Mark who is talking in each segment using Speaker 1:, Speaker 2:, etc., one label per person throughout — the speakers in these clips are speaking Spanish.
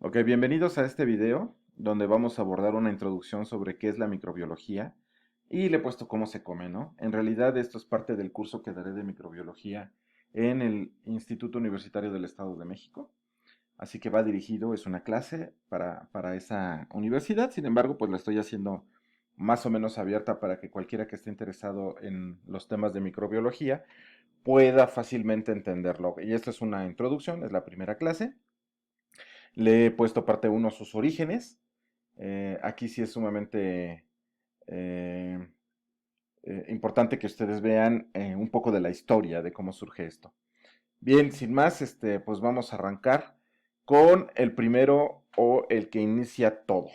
Speaker 1: Ok, bienvenidos a este video donde vamos a abordar una introducción sobre qué es la microbiología y le he puesto cómo se come, ¿no? En realidad esto es parte del curso que daré de microbiología en el Instituto Universitario del Estado de México, así que va dirigido, es una clase para esa universidad. Sin embargo, pues la estoy haciendo más o menos abierta para que cualquiera que esté interesado en los temas de microbiología pueda fácilmente entenderlo. Y esto es una introducción, es la primera clase. Le he puesto parte uno sus orígenes. Aquí sí es sumamente eh, importante que ustedes vean un poco de la historia de cómo surge esto. Bien, sin más, pues vamos a arrancar con el primero o el que inicia todo.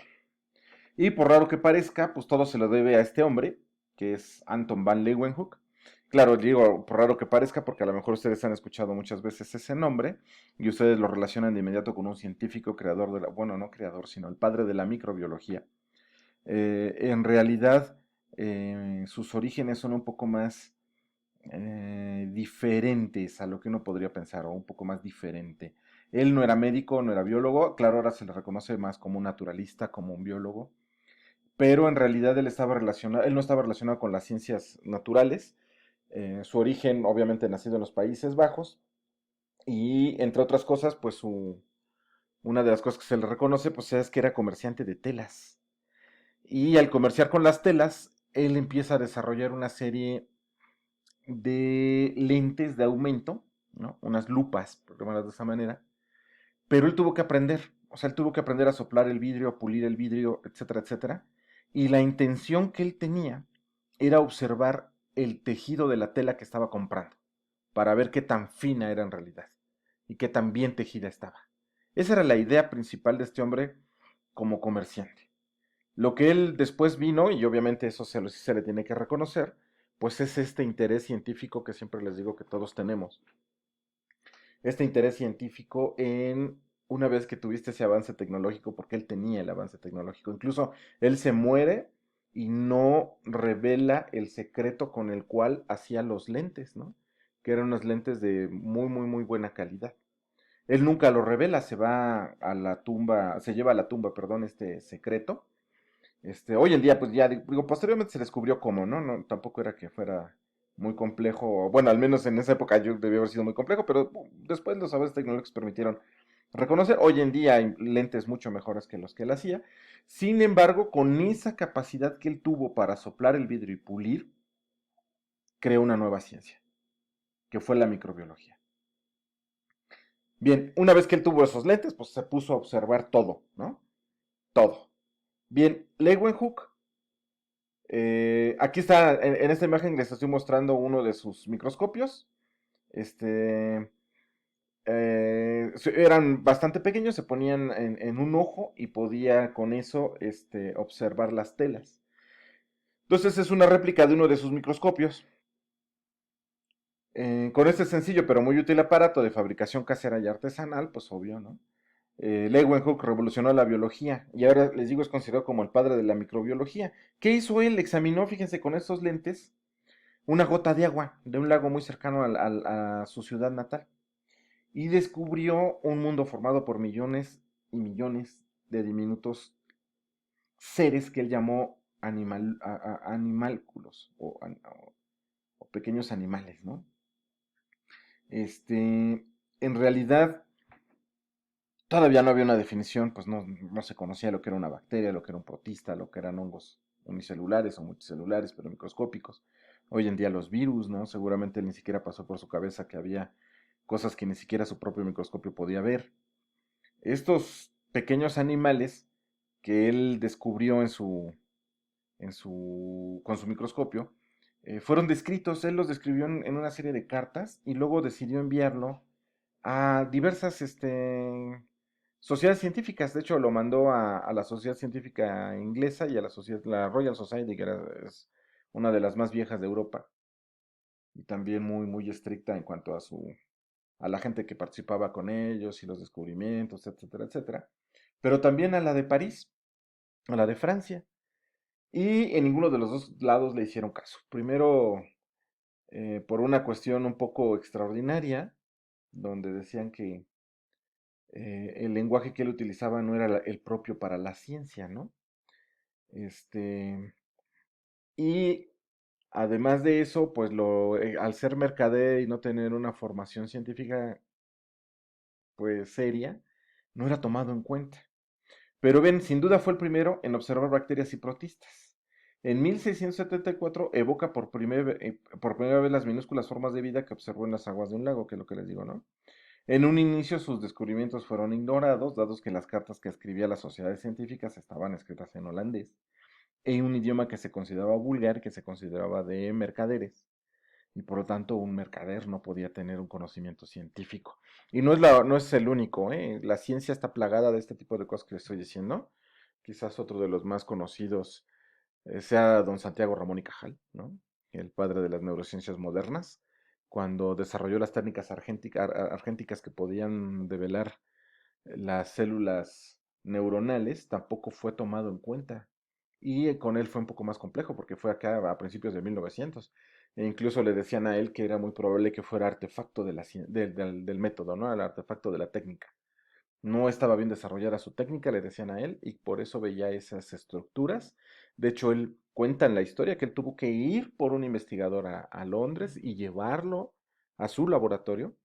Speaker 1: Y por raro que parezca, pues todo se lo debe a este hombre, que es Anton van Leeuwenhoek. Claro, digo, por raro que parezca, porque a lo mejor ustedes han escuchado muchas veces ese nombre y ustedes lo relacionan de inmediato con un científico creador de la, bueno, no creador, sino el padre de la microbiología. En realidad, sus orígenes son un poco más diferentes a lo que uno podría pensar, o un poco más diferente. Él no era médico, no era biólogo, claro, ahora se le reconoce más como un naturalista, como un biólogo, pero en realidad él no estaba relacionado con las ciencias naturales. Su origen, obviamente, nacido en los Países Bajos, y entre otras cosas, pues una de las cosas que se le reconoce, pues es que era comerciante de telas. Y al comerciar con las telas, él empieza a desarrollar una serie de lentes de aumento, ¿no? Unas lupas, por llamarlas de esa manera, pero él tuvo que aprender, o sea, él tuvo que aprender a soplar el vidrio, a pulir el vidrio, etcétera, etcétera. Y la intención que él tenía era observar el tejido de la tela que estaba comprando, para ver qué tan fina era en realidad y qué tan bien tejida estaba. Esa era la idea principal de este hombre como comerciante. Lo que él después vino, y obviamente eso se le tiene que reconocer, pues es este interés científico que siempre les digo que todos tenemos, este interés científico en una vez que tuviste ese avance tecnológico, porque él tenía el avance tecnológico. Incluso él se muere y no revela el secreto con el cual hacía los lentes, ¿no? Que eran unas lentes de muy, muy, muy buena calidad. Él nunca lo revela, se va a la tumba, se lleva a la tumba, perdón, este secreto. Hoy en día, pues ya, digo, posteriormente se descubrió cómo, ¿no? No, tampoco era que fuera muy complejo, bueno, al menos en esa época yo debió haber sido muy complejo, pero después los avances tecnológicos permitieron reconocer. Hoy en día hay lentes mucho mejores que los que él hacía. Sin embargo, con esa capacidad que él tuvo para soplar el vidrio y pulir, creó una nueva ciencia, que fue la microbiología. Bien, una vez que él tuvo esos lentes, pues se puso a observar todo, ¿no? Todo. Bien, Leeuwenhoek, aquí está, en esta imagen les estoy mostrando uno de sus microscopios. Este, eran bastante pequeños, se ponían en un ojo y podía con eso observar las telas. Entonces es una réplica de uno de sus microscopios. Con este sencillo pero muy útil aparato de fabricación casera y artesanal, pues obvio, ¿no? Leeuwenhoek revolucionó la biología y ahora les digo es considerado como el padre de la microbiología. ¿Qué hizo él? Examinó, fíjense, con estos lentes una gota de agua de un lago muy cercano a su ciudad natal y descubrió un mundo formado por millones y millones de diminutos seres que él llamó animálculos o pequeños animales, ¿no? En realidad todavía no había una definición, pues no se conocía lo que era una bacteria, lo que era un protista, lo que eran hongos unicelulares o multicelulares, pero microscópicos. Hoy en día los virus, ¿no? Seguramente él ni siquiera pasó por su cabeza que había cosas que ni siquiera su propio microscopio podía ver. Estos pequeños animales que él descubrió con su microscopio, fueron descritos, él los describió en una serie de cartas y luego decidió enviarlo a diversas sociedades científicas. De hecho, lo mandó a la Sociedad Científica Inglesa y a la Royal Society, que es una de las más viejas de Europa y también muy, muy estricta en cuanto a la gente que participaba con ellos y los descubrimientos, etcétera, etcétera. Pero también a la de París, a la de Francia. Y en ninguno de los dos lados le hicieron caso. Primero, por una cuestión un poco extraordinaria, donde decían que el lenguaje que él utilizaba no era el propio para la ciencia, ¿no? Este, y además de eso, pues al ser mercader y no tener una formación científica, pues seria, no era tomado en cuenta. Pero ven, sin duda fue el primero en observar bacterias y protistas. En 1674 evoca por primera vez las minúsculas formas de vida que observó en las aguas de un lago, que es lo que les digo, ¿no? En un inicio sus descubrimientos fueron ignorados, dados que las cartas que escribía a las sociedades científicas estaban escritas en holandés, en un idioma que se consideraba vulgar, que se consideraba de mercaderes, y por lo tanto un mercader no podía tener un conocimiento científico. Y no es el único, ¿eh? La ciencia está plagada de este tipo de cosas que les estoy diciendo. Quizás otro de los más conocidos sea don Santiago Ramón y Cajal, ¿no? El padre de las neurociencias modernas, cuando desarrolló las técnicas argénticas que podían develar las células neuronales, tampoco fue tomado en cuenta. Y con él fue un poco más complejo porque fue acá a principios de 1900. E incluso le decían a él que era muy probable que fuera artefacto del método, ¿no? El artefacto de la técnica. No estaba bien desarrollada su técnica, le decían a él, y por eso veía esas estructuras. De hecho, él cuenta en la historia que él tuvo que ir por un investigador a Londres y llevarlo a su laboratorio,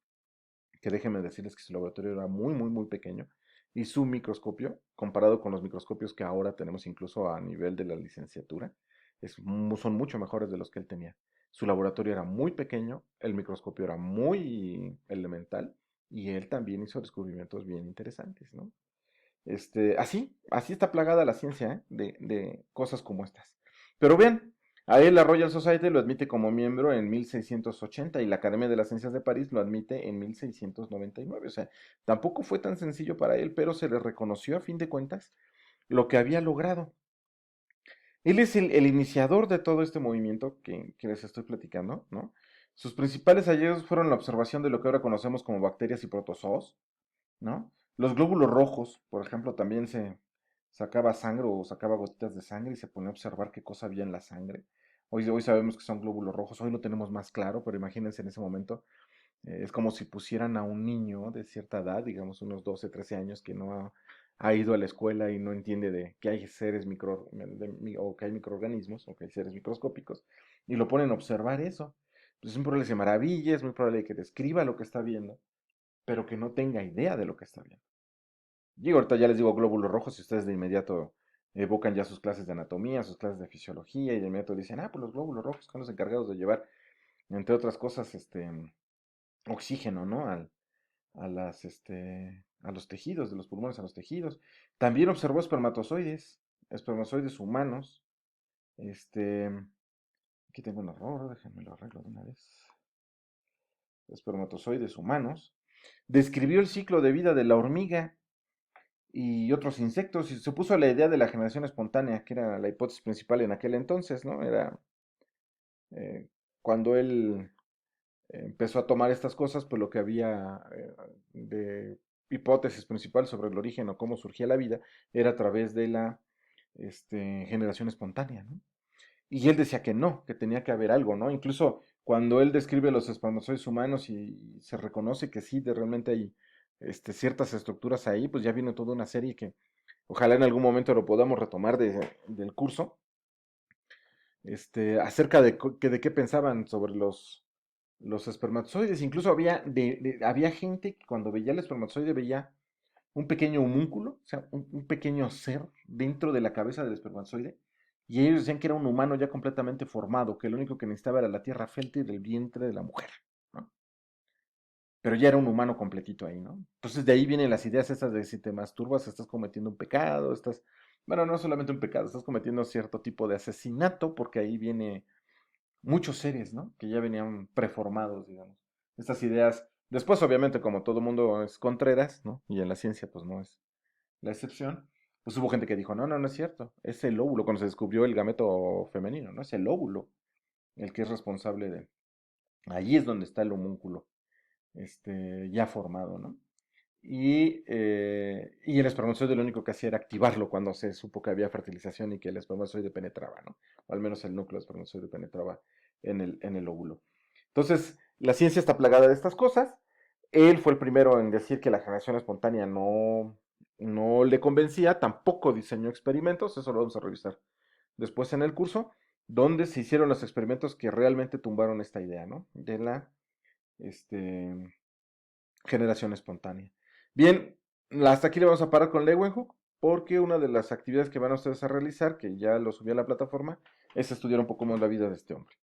Speaker 1: que déjenme decirles que su laboratorio era muy, muy, muy pequeño, y su microscopio, comparado con los microscopios que ahora tenemos incluso a nivel de la licenciatura, son mucho mejores de los que él tenía. Su laboratorio era muy pequeño, el microscopio era muy elemental, y él también hizo descubrimientos bien interesantes, ¿no? Así está plagada la ciencia, ¿eh? De cosas como estas. Pero vean, a él la Royal Society lo admite como miembro en 1680 y la Academia de las Ciencias de París lo admite en 1699. O sea, tampoco fue tan sencillo para él, pero se le reconoció a fin de cuentas lo que había logrado. Él es el iniciador de todo este movimiento que les estoy platicando, ¿no? Sus principales hallazgos fueron la observación de lo que ahora conocemos como bacterias y protozoos, ¿no? Los glóbulos rojos, por ejemplo, también se sacaba sangre o sacaba gotitas de sangre y se ponía a observar qué cosa había en la sangre. Hoy sabemos que son glóbulos rojos, hoy lo tenemos más claro, pero imagínense en ese momento, es como si pusieran a un niño de cierta edad, digamos unos 12, 13 años, que no ha ido a la escuela y no entiende de que hay seres o que hay microorganismos o que hay seres microscópicos, y lo ponen a observar eso. Pues es muy probable que se maraville, es muy probable que describa lo que está viendo, pero que no tenga idea de lo que está viendo. Digo, ahorita ya les digo glóbulos rojos y ustedes de inmediato evocan ya sus clases de anatomía, sus clases de fisiología y de inmediato dicen, pues los glóbulos rojos son los encargados de llevar, entre otras cosas, oxígeno, ¿no? A los tejidos, de los pulmones a los tejidos. También observó espermatozoides humanos. Este, Aquí tengo un error, déjenme lo arreglo de una vez. Espermatozoides humanos. Describió el ciclo de vida de la hormiga y otros insectos y se puso la idea de la generación espontánea, que era la hipótesis principal en aquel entonces, ¿no? Era eh, cuando él empezó a tomar estas cosas, pues lo que había de hipótesis principal sobre el origen o cómo surgía la vida era a través de la generación espontánea, ¿no? Y él decía que no, que tenía que haber algo, ¿no? Incluso cuando él describe los espermatozoides humanos y se reconoce que sí, realmente hay ciertas estructuras ahí, pues ya viene toda una serie que ojalá en algún momento lo podamos retomar del curso, acerca de qué pensaban sobre los espermatozoides. Incluso había gente que cuando veía el espermatozoide veía un pequeño homúnculo, o sea, un pequeño ser dentro de la cabeza del espermatozoide, y ellos decían que era un humano ya completamente formado, que lo único que necesitaba era la tierra fértil del vientre de la mujer, ¿no? Pero ya era un humano completito ahí, ¿no? Entonces de ahí vienen las ideas estas de si te masturbas estás cometiendo un pecado, bueno, no solamente un pecado, estás cometiendo cierto tipo de asesinato, porque ahí viene muchos seres, ¿no? Que ya venían preformados, digamos. Estas ideas, después obviamente como todo mundo es Contreras, ¿no? Y en la ciencia pues no es la excepción, pues hubo gente que dijo, no, no, no es cierto, es el óvulo, cuando se descubrió el gameto femenino, ¿no? Es el óvulo el que es responsable de... Allí es donde está el homúnculo, ya formado, ¿no? Y el espermatozoide lo único que hacía era activarlo cuando se supo que había fertilización y que el espermatozoide penetraba, ¿no? O al menos el núcleo del espermatozoide penetraba en el óvulo. Entonces, la ciencia está plagada de estas cosas. Él fue el primero en decir que la generación espontánea no le convencía, tampoco diseñó experimentos, eso lo vamos a revisar después en el curso, donde se hicieron los experimentos que realmente tumbaron esta idea, ¿no? De la este, generación espontánea. Bien, hasta aquí le vamos a parar con Leeuwenhoek, porque una de las actividades que van a ustedes a realizar, que ya lo subí a la plataforma, es estudiar un poco más la vida de este hombre.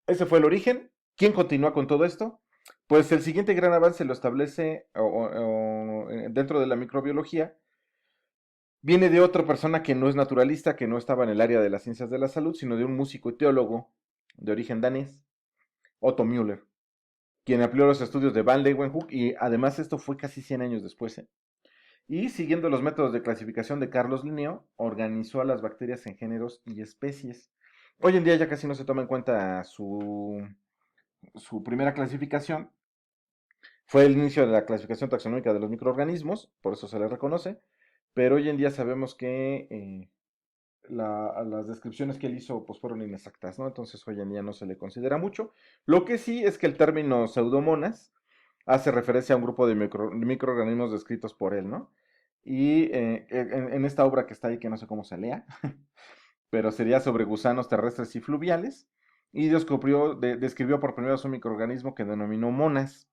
Speaker 1: Ese fue el origen. ¿Quién continúa con todo esto? Pues el siguiente gran avance lo establece dentro de la microbiología. Viene de otra persona que no es naturalista, que no estaba en el área de las ciencias de la salud, sino de un músico y teólogo de origen danés, Otto Müller, quien amplió los estudios de Van Leeuwenhoek y además esto fue casi 100 años después. Y siguiendo los métodos de clasificación de Carlos Linneo, organizó a las bacterias en géneros y especies. Hoy en día ya casi no se toma en cuenta su primera clasificación. Fue el inicio de la clasificación taxonómica de los microorganismos, por eso se le reconoce, pero hoy en día sabemos que las descripciones que él hizo pues fueron inexactas, ¿no? Entonces hoy en día no se le considera mucho. Lo que sí es que el término pseudomonas hace referencia a un grupo de microorganismos descritos por él, ¿no? Y en esta obra que está ahí, que no sé cómo se lea, pero sería sobre gusanos terrestres y fluviales, y describió por primera vez un microorganismo que denominó monas,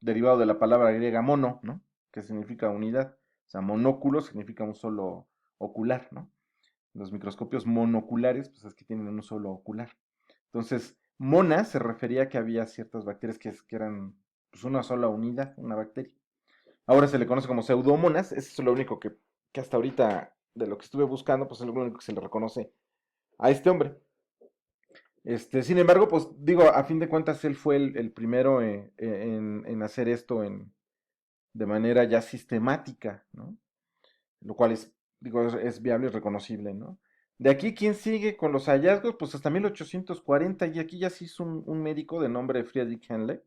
Speaker 1: derivado de la palabra griega mono, ¿no? Que significa unidad. O sea, monóculo significa un solo ocular, ¿no? Los microscopios monoculares, pues es que tienen un solo ocular. Entonces, mona se refería a que había ciertas bacterias que eran pues, una sola unidad, una bacteria. Ahora se le conoce como pseudomonas, eso es lo único que hasta ahorita, de lo que estuve buscando, pues es lo único que se le reconoce a este hombre. Sin embargo, pues digo, a fin de cuentas, él fue el primero en hacer esto de manera ya sistemática, ¿no? Lo cual es viable y reconocible, ¿no? De aquí, ¿quién sigue con los hallazgos? Pues hasta 1840, y aquí ya se hizo un médico de nombre Friedrich Henle,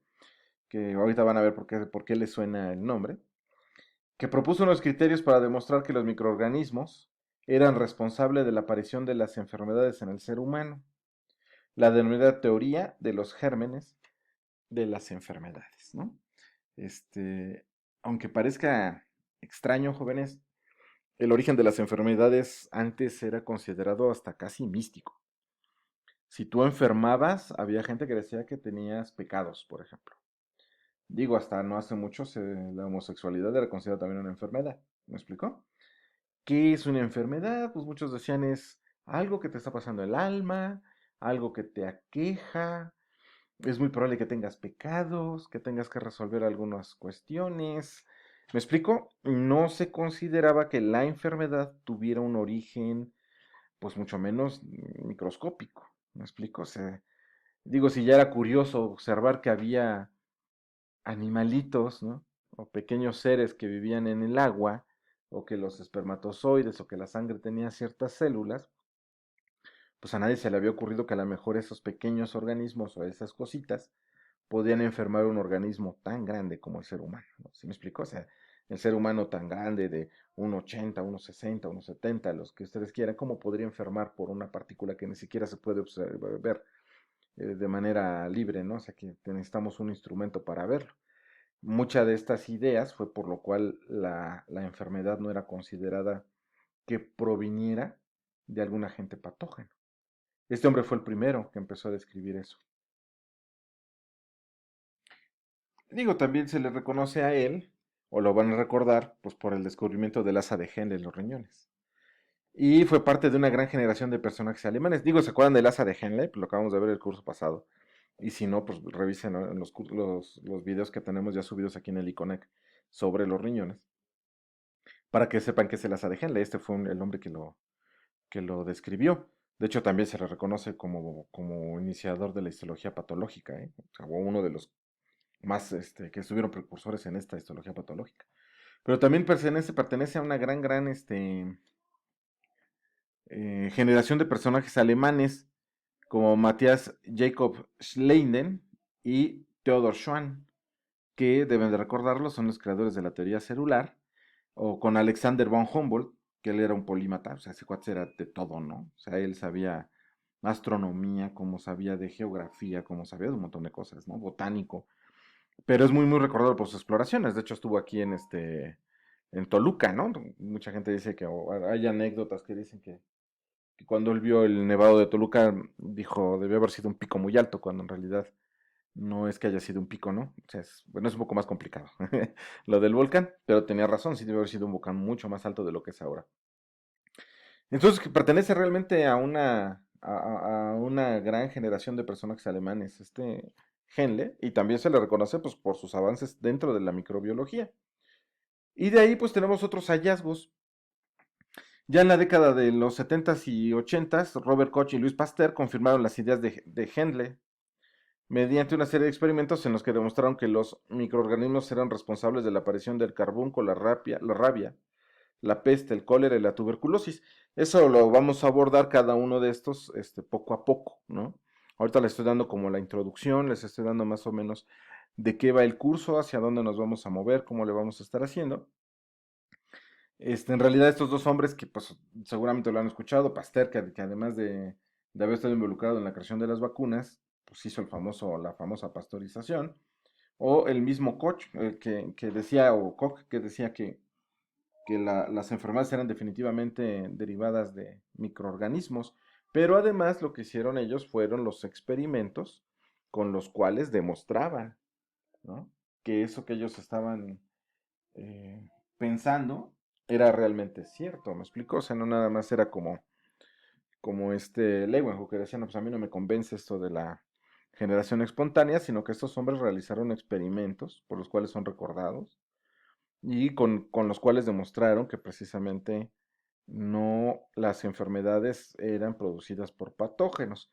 Speaker 1: que ahorita van a ver por qué le suena el nombre, que propuso unos criterios para demostrar que los microorganismos eran responsables de la aparición de las enfermedades en el ser humano, la denominada teoría de los gérmenes de las enfermedades, ¿no? Este, aunque parezca extraño, jóvenes, el origen de las enfermedades antes era considerado hasta casi místico. Si tú enfermabas, había gente que decía que tenías pecados, por ejemplo. Digo, hasta no hace mucho la homosexualidad era considerada también una enfermedad. ¿Me explicó? ¿Qué es una enfermedad? Pues muchos decían es algo que te está pasando el alma, algo que te aqueja. Es muy probable que tengas pecados, que tengas que resolver algunas cuestiones. ¿Me explico? No se consideraba que la enfermedad tuviera un origen, pues mucho menos microscópico. ¿Me explico? O sea, digo, si ya era curioso observar que había animalitos, ¿no? O pequeños seres que vivían en el agua, o que los espermatozoides, o que la sangre tenía ciertas células, pues a nadie se le había ocurrido que a lo mejor esos pequeños organismos o esas cositas podían enfermar un organismo tan grande como el ser humano, ¿no? ¿Sí me explico? O sea, el ser humano tan grande de 1,80, 1,60, 1,70, los que ustedes quieran, ¿cómo podría enfermar por una partícula que ni siquiera se puede ver de manera libre, ¿no? O sea, que necesitamos un instrumento para verlo. Mucha de estas ideas fue por lo cual la enfermedad no era considerada que proviniera de algún agente patógeno. Este hombre fue el primero que empezó a describir eso. Digo, también se le reconoce a él, o lo van a recordar, pues por el descubrimiento del asa de Henle en los riñones. Y fue parte de una gran generación de personajes alemanes. Digo, ¿se acuerdan del asa de Henle? Pues lo acabamos de ver el curso pasado. Y si no, pues revisen, ¿no?, en los videos que tenemos ya subidos aquí en el Iconec sobre los riñones, para que sepan que es el asa de Henle. Este fue el hombre que lo describió. De hecho, también se le reconoce como iniciador de la histología patológica, ¿eh? O sea, uno de los más que estuvieron precursores en esta histología patológica. Pero también pertenece a una gran generación de personajes alemanes como Matthias Jacob Schleiden y Theodor Schwann, que deben de recordarlo, son los creadores de la teoría celular, o con Alexander von Humboldt, que él era un polímata, o sea, ese cuate era de todo, ¿no? O sea, él sabía astronomía, como sabía de geografía, como sabía de un montón de cosas, ¿no? Botánico. pero es muy, muy recordado por sus exploraciones. De hecho, estuvo aquí en Toluca, ¿no? Mucha gente dice que o hay anécdotas que dicen que cuando él vio el nevado de Toluca, dijo, debió haber sido un pico muy alto, cuando en realidad no es que haya sido un pico, ¿no? O sea, bueno, es un poco más complicado lo del volcán, pero tenía razón, sí debe haber sido un volcán mucho más alto de lo que es ahora. Entonces, que pertenece realmente a una gran generación de personajes alemanes, Henle, y también se le reconoce pues, por sus avances dentro de la microbiología. Y de ahí pues tenemos otros hallazgos. Ya en la década de los 70s y 80s, Robert Koch y Louis Pasteur confirmaron las ideas de Henle mediante una serie de experimentos en los que demostraron que los microorganismos eran responsables de la aparición del carbunco, la rabia, la peste, el cólera y la tuberculosis. Eso lo vamos a abordar cada uno de estos poco a poco, ¿no? Ahorita les estoy dando como la introducción, les estoy dando más o menos de qué va el curso, hacia dónde nos vamos a mover, cómo le vamos a estar haciendo. En realidad estos dos hombres que pues seguramente lo han escuchado, Pasteur, que además de haber estado involucrado en la creación de las vacunas, pues hizo la famosa pasteurización, o el mismo Koch, que decía, o Koch, que decía que las enfermedades eran definitivamente derivadas de microorganismos, pero además lo que hicieron ellos fueron los experimentos con los cuales demostraban, ¿no? Que eso que ellos estaban eh, pensando era realmente cierto, ¿me explico? O sea, no nada más era como Leeuwenhoek, que decía, no, pues a mí no me convence esto de la generación espontánea, sino que estos hombres realizaron experimentos por los cuales son recordados y con los cuales demostraron que precisamente no las enfermedades eran producidas por patógenos.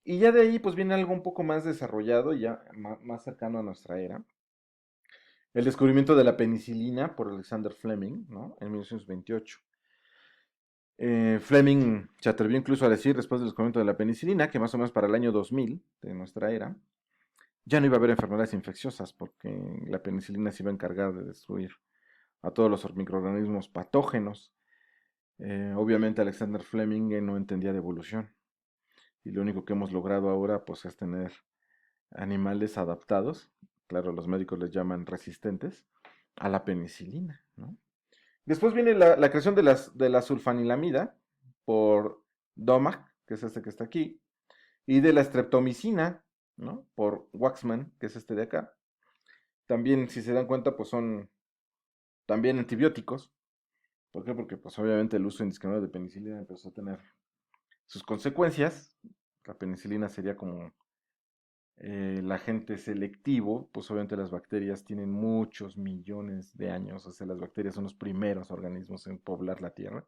Speaker 1: Y ya de ahí pues viene algo un poco más desarrollado, ya más cercano a nuestra era. El descubrimiento de la penicilina por Alexander Fleming, ¿no? En 1928. Fleming se atrevió incluso a decir, después del descubrimiento de la penicilina, que más o menos para el año 2000 de nuestra era, ya no iba a haber enfermedades infecciosas porque la penicilina se iba a encargar de destruir a todos los microorganismos patógenos. Obviamente Alexander Fleming no entendía de evolución y lo único que hemos logrado ahora pues es tener animales adaptados, claro, los médicos les llaman resistentes, a la penicilina, ¿no? Después viene la creación de la sulfanilamida por Domack, que es este que está aquí, y de la streptomicina, ¿no? Por Waxman, que es este de acá. También, si se dan cuenta, pues son también antibióticos. ¿Por qué? Porque pues obviamente el uso indiscriminado de penicilina empezó a tener sus consecuencias. La penicilina sería como el agente selectivo, pues obviamente las bacterias tienen muchos millones de años, o sea, las bacterias son los primeros organismos en poblar la Tierra.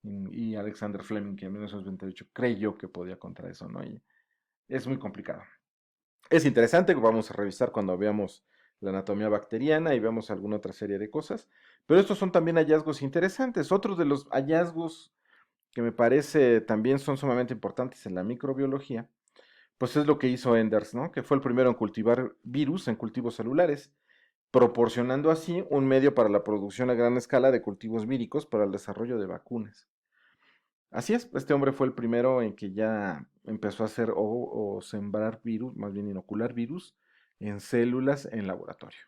Speaker 1: Y Alexander Fleming, que en 1928 creyó que podía contra eso, ¿no? Y es muy complicado. Es interesante, vamos a revisar cuando veamos la anatomía bacteriana y veamos alguna otra serie de cosas, pero estos son también hallazgos interesantes. Otros de los hallazgos que me parece también son sumamente importantes en la microbiología, pues es lo que hizo Enders, ¿no? Que fue el primero en cultivar virus en cultivos celulares, proporcionando así un medio para la producción a gran escala de cultivos víricos para el desarrollo de vacunas. Así es, este hombre fue el primero en que ya empezó a hacer o sembrar virus, más bien inocular virus, en células en laboratorio,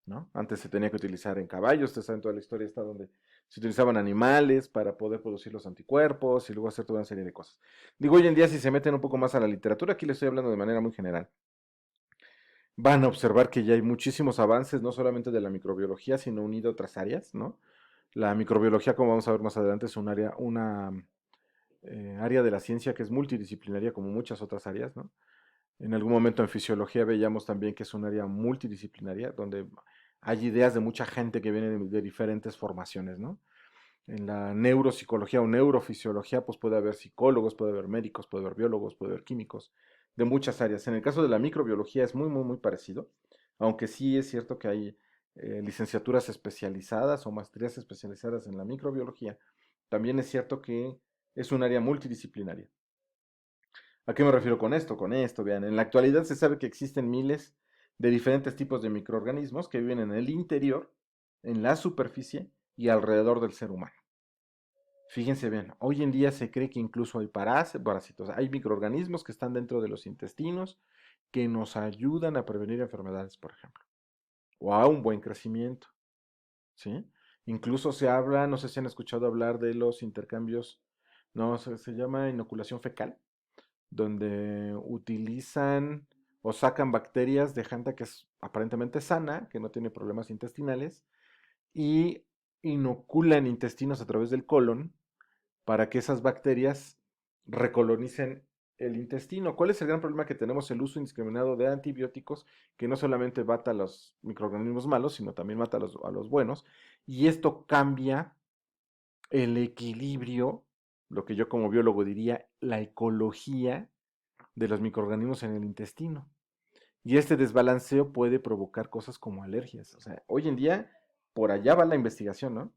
Speaker 1: ¿no? Antes se tenía que utilizar en caballos, ustedes saben toda la historia está donde se utilizaban animales para poder producir los anticuerpos y luego hacer toda una serie de cosas. Digo, hoy en día si se meten un poco más a la literatura, aquí les estoy hablando de manera muy general, van a observar que ya hay muchísimos avances, no solamente de la microbiología, sino unido a otras áreas, ¿no? La microbiología, como vamos a ver más adelante, es un área, una área de la ciencia que es multidisciplinaria como muchas otras áreas, ¿no? En algún momento en fisiología veíamos también que es un área multidisciplinaria donde hay ideas de mucha gente que vienen de diferentes formaciones, ¿no? En la neuropsicología o neurofisiología, pues puede haber psicólogos, puede haber médicos, puede haber biólogos, puede haber químicos, de muchas áreas. En el caso de la microbiología es muy, muy, muy parecido, aunque sí es cierto que hay licenciaturas especializadas o maestrías especializadas en la microbiología. También es cierto que es un área multidisciplinaria. ¿A qué me refiero con esto? Con esto, vean, en la actualidad se sabe que existen miles de diferentes tipos de microorganismos que viven en el interior, en la superficie y alrededor del ser humano. Fíjense bien, hoy en día se cree que incluso hay parásitos, hay microorganismos que están dentro de los intestinos, que nos ayudan a prevenir enfermedades, por ejemplo, o a un buen crecimiento, ¿sí? Incluso se habla, no sé si han escuchado hablar de los intercambios, no, se llama inoculación fecal, donde utilizan o sacan bacterias de gente que es aparentemente sana, que no tiene problemas intestinales, y inoculan intestinos a través del colon para que esas bacterias recolonicen el intestino. ¿Cuál es el gran problema que tenemos? El uso indiscriminado de antibióticos, que no solamente mata a los microorganismos malos, sino también mata a los buenos, y esto cambia el equilibrio, lo que yo como biólogo diría, la ecología de los microorganismos en el intestino. Y este desbalanceo puede provocar cosas como alergias. O sea, hoy en día, por allá va la investigación, ¿no?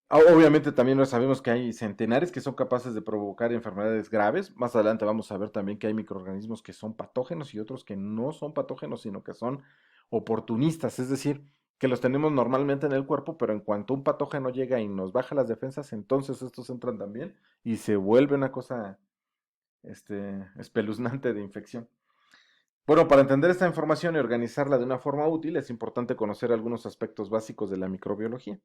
Speaker 1: Obviamente también sabemos que hay centenares que son capaces de provocar enfermedades graves. Más adelante vamos a ver también que hay microorganismos que son patógenos y otros que no son patógenos, sino que son oportunistas. Es decir, que los tenemos normalmente en el cuerpo, pero en cuanto un patógeno llega y nos baja las defensas, entonces estos entran también y se vuelve una cosa espeluznante de infección. Bueno, para entender esta información y organizarla de una forma útil, es importante conocer algunos aspectos básicos de la microbiología.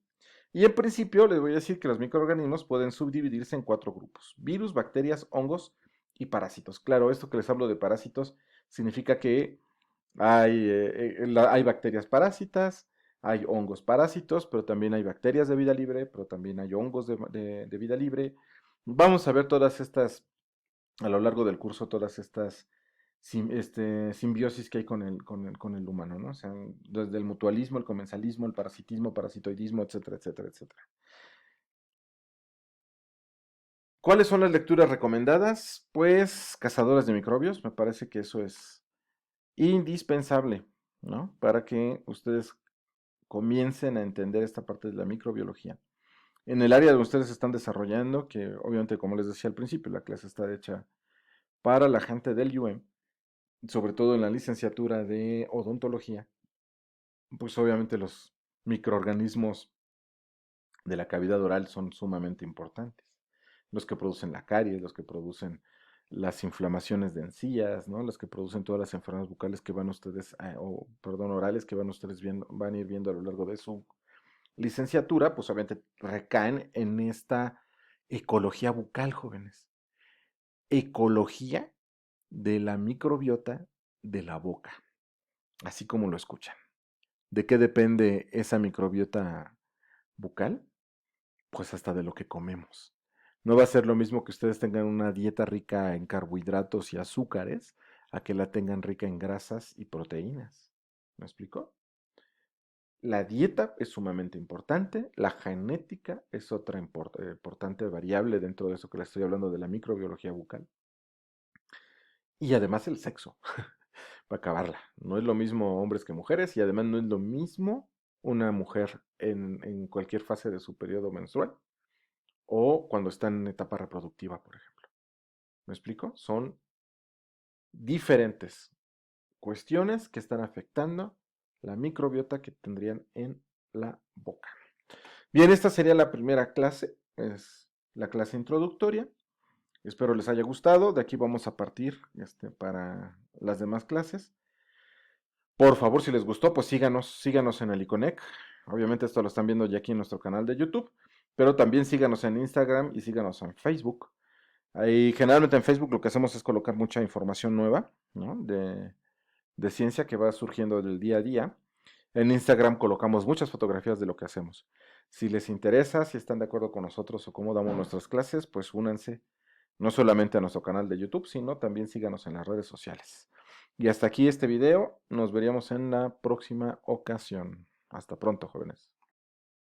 Speaker 1: Y en principio les voy a decir que los microorganismos pueden subdividirse en 4 grupos: virus, bacterias, hongos y parásitos. Claro, esto que les hablo de parásitos significa que hay bacterias parásitas, hay hongos parásitos, pero también hay bacterias de vida libre, pero también hay hongos de vida libre. Vamos a ver todas estas, a lo largo del curso, todas estas simbiosis que hay con el humano, ¿no? O sea, desde el mutualismo, el comensalismo, el parasitismo, parasitoidismo, etcétera, etcétera, etcétera. ¿Cuáles son las lecturas recomendadas? Pues Cazadores de Microbios, me parece que eso es indispensable, ¿no? Para que ustedes comiencen a entender esta parte de la microbiología. En el área donde ustedes están desarrollando, que obviamente, como les decía al principio, la clase está hecha para la gente del UM, sobre todo en la licenciatura de odontología, pues obviamente los microorganismos de la cavidad oral son sumamente importantes. Los que producen la caries, los que producen las inflamaciones de encías, ¿no? Los que producen todas las enfermedades bucales que van ustedes, o perdón, orales que van ustedes viendo, van a ir viendo a lo largo de su licenciatura, pues obviamente recaen en esta ecología bucal, jóvenes. Ecología de la microbiota de la boca, así como lo escuchan. ¿De qué depende esa microbiota bucal? Pues hasta de lo que comemos. No va a ser lo mismo que ustedes tengan una dieta rica en carbohidratos y azúcares a que la tengan rica en grasas y proteínas. ¿Me explico? La dieta es sumamente importante, la genética es otra importante variable dentro de eso que les estoy hablando de la microbiología bucal. Y además el sexo, para acabarla. No es lo mismo hombres que mujeres y además no es lo mismo una mujer en cualquier fase de su periodo menstrual o cuando está en etapa reproductiva, por ejemplo. ¿Me explico? Son diferentes cuestiones que están afectando la microbiota que tendrían en la boca. Bien, esta sería la primera clase, es la clase introductoria. Espero les haya gustado. De aquí vamos a partir para las demás clases. Por favor, si les gustó, pues síganos en el Iconec. Obviamente esto lo están viendo ya aquí en nuestro canal de YouTube, pero también síganos en Instagram y síganos en Facebook. Ahí generalmente en Facebook lo que hacemos es colocar mucha información nueva, ¿no? De ciencia que va surgiendo del día a día. En Instagram colocamos muchas fotografías de lo que hacemos. Si les interesa, si están de acuerdo con nosotros o cómo damos nuestras clases, pues únanse no solamente a nuestro canal de YouTube, sino también síganos en las redes sociales. Y hasta aquí este video. Nos veríamos en la próxima ocasión. Hasta pronto, jóvenes.